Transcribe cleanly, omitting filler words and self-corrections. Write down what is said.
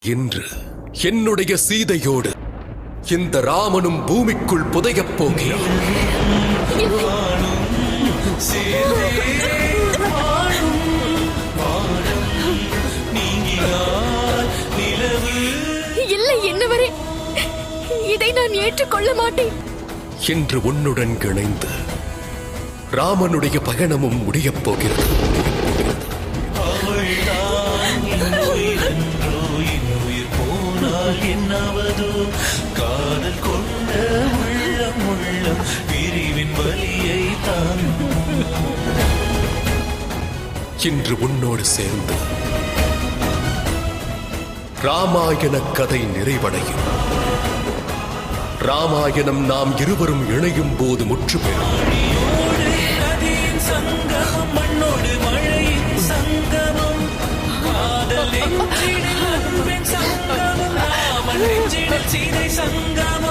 இன்று என்னுடைய சீதையோடு இந்த ராமனும் பூமிக்குள் புதையப் போகிறான். இல்லை, என்னவரே இதை நான் ஏற்றுக்கொள்ள மாட்டேன். என்று உன்னுடன் இணைந்து ராமனுடைய பயணமும் முடியப் போகிறது. காதல் கொண்ட உள்ளம் உள்ளம் பிரிவின் வலியை தான் இன்று உன்னோடு சேர்ந்து ராமாயண கதை நிறைவடையும். ராமாயணம் நாம் இருவரும் இணையும் போது முற்று பெறும். நதியின் சங்கமம், மண்ணோடு மழையின் சங்கமம், காதல் நெஞ்சினில் அன்பின் சங்கமம், ராமன் நெஞ்சினில் சீதை சங்கமம்.